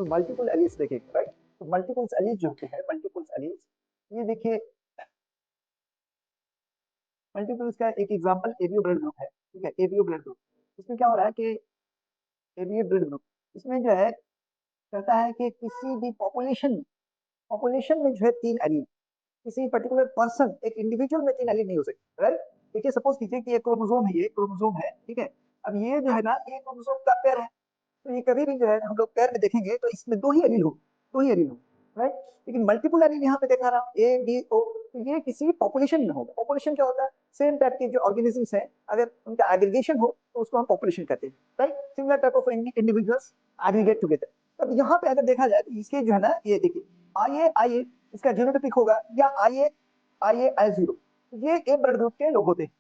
तो multiple alleles देखेंगे, right. तो मल्टीपल एलील्स जो होते हैं, मल्टीपल एलील्स, ये देखिए मल्टीपल्स का एक एग्जांपल एबीओ ब्लड ग्रुप है, ठीक है, एबीओ ब्लड ग्रुप। इसमें क्या हो रहा है कि एबीओ ब्लड ग्रुप इसमें जो है कहता है कि किसी भी पॉपुलेशन में जो है 3 एलील, किसी पर्टिकुलर पर्सन एक इंडिविजुअल में 3 एलील नहीं हो सकते, राइट। देखिए सपोज कीजिए कि ये क्रोमोसोम है, ये क्रोमोसोम है, ठीक है। अब ये जो है ना, ये क्रोमोसोम का पेयर है, तो ये कभी भी जो है हम लोग पेयर में देखेंगे तो इसमें 2 ही एलील हो, 2 ही एलील हो, राइट। लेकिन मल्टीपल एलील यहाँ पे देखा रहा हूँ ए बी ओ, तो ये किसी पॉपुलेशन में होगा। पॉपुलेशन क्या होता है, सेम टाइप के जो ऑर्गेनिजम्स हैं अगर उनका एग्रीगेशन हो तो उसको हम पॉपुलेशन कहते हैं, right. Similar type of individuals aggregate together. अब यहाँ पे अगर देखा जाए तो इसके जो है ना, ये देखिए आइए इसका जीनोटाइपिक होगा या आइए आई जीरो, ये ए ब्लड ग्रुप के लोग होते हैं,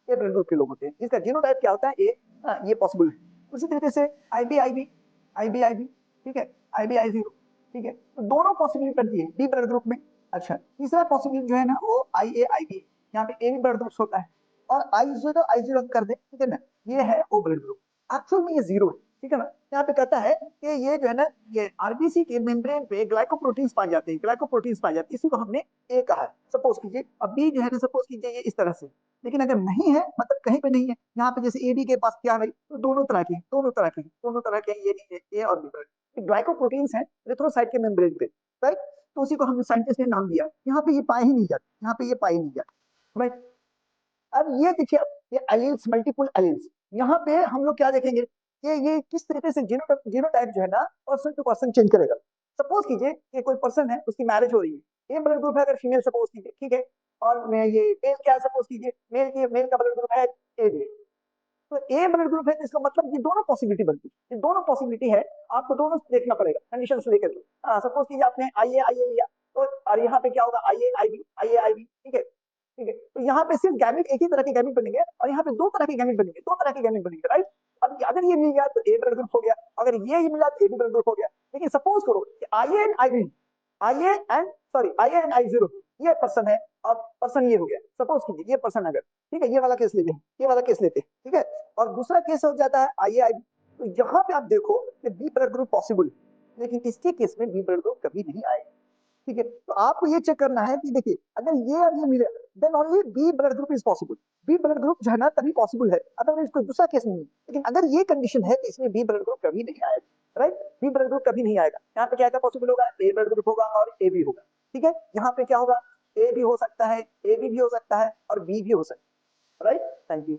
ए ब्लड ग्रुप के लोग होते हैं। इसका जीनोटाइप क्या होता है ए, ये पॉसिबल है। उसी तरीके से आईबी, ठीक है, आईबी आई जीरो, ठीक है। तो दोनों पॉसिबिलिटी बनती है डी ब्लड ग्रुप में। अच्छा, तीसरा पॉसिबिलिटी जो है ना वो आई बी, यहाँ पे ए भी ब्लड ग्रुप होता है, और आई जीरो कर दे, ठीक है ना, ये है ओ ब्लड ग्रुप। एक्चुअल में ये जीरो है, ठीक है ना। यहाँ पे कहता है कि ये जो है ना, ये आरबीसी के मेम्ब्रेन पे ग्लाइकोप्रोटीन्स पाए जाते हैं, ग्लाइकोप्रोटीन्स पाए जाते हैं, इसी को हमने ए कहा है। सपोज कीजिए अब बी जो है ना, सपोज कीजिए ये इस तरह से, लेकिन अगर नहीं है मतलब कहीं पे नहीं है, यहाँ पे जैसे एडी के पास क्या है, तो दोनों तरह के ये नहीं है, ए और बी ग्लाइकोप्रोटीन्स हैं एरिथ्रोसाइट के मेम्ब्रेन पे, राइट। तो उसी को हम साइंटिस्ट ने नाम दिया, यहाँ पे ये पाए ही नहीं जाते, यहाँ पे ये पाए ही नहीं जाते, राइट। अब ये देखिए, ये एलील्स, मल्टीपल एलील्स, यहाँ पे हम लोग क्या देखेंगे कि ये किस तरीके से जीनोटाइप जो है ना पर्सन टू पर्सन चेंज करेगा। सपोज कीजिए कि कोई पर्सन है, उसकी मैरिज हो रही है, ए ब्लड ग्रुप है अगर फीमेल सपोज कीजिए, ठीक है, और मैं ये मेल क्या सपोज कीजिए, मेल का ब्लड ग्रुप है ए बी। तो ए ब्लड ग्रुप है, इसका मतलब ये दोनों पॉसिबिलिटी बनती है, ये दोनों पॉसिबिलिटी है, आपको दोनों देखना पड़ेगा कंडीशन से लेकर के। सपोज कीजिए आपने आइए लिया, तो और यहाँ पे क्या होगा, आइए आई बी, ठीक है, ठीक है। तो यहाँ पे सिर्फ गैमेट, एक ही तरह के गैमेट बनेंगे, और यहाँ पे दो तरह के गैमेट बनेंगे, राइट। अब अगर ये मिल गया तो ए ब्लड ग्रुप हो गया, अगर ये ही मिला तो ए बी ब्लड ग्रुप हो गया। लेकिन सपोज करो कि आइए एंड आई जीरो, ये पर्सन है और पर्सन ये हो गया, सपोज कीजिए ये पर्सन अगर, ठीक है, ये वाला केस लेते हैं, ठीक है। और दूसरा केस हो जाता है आइए आई, तो यहाँ पे आप देखो कि बी ब्लड ग्रुप पॉसिबल, लेकिन इसके केस में बी ब्लड ग्रुप कभी नहीं आएगा, ठीक है। तो आपको ये चेक करना है कि देखिए अगर ये और ये मिले, then only B blood group is possible, B blood group जो है ना तभी पॉसिबल है, अदरवाइज कोई दूसरा केस नहीं है। लेकिन अगर ये कंडीशन है तो इसमें बी ब्लड ग्रुप कभी नहीं आएगा, राइट। बी ब्लड ग्रुप कभी नहीं आएगा। यहाँ पे क्या क्या पॉसिबल होगा, ए ब्लड ग्रुप होगा और ए बी होगा, ठीक है। यहाँ पे क्या होगा, ए भी हो सकता है, ए बी भी हो सकता है और बी भी हो सकता है, राइट। Thank you.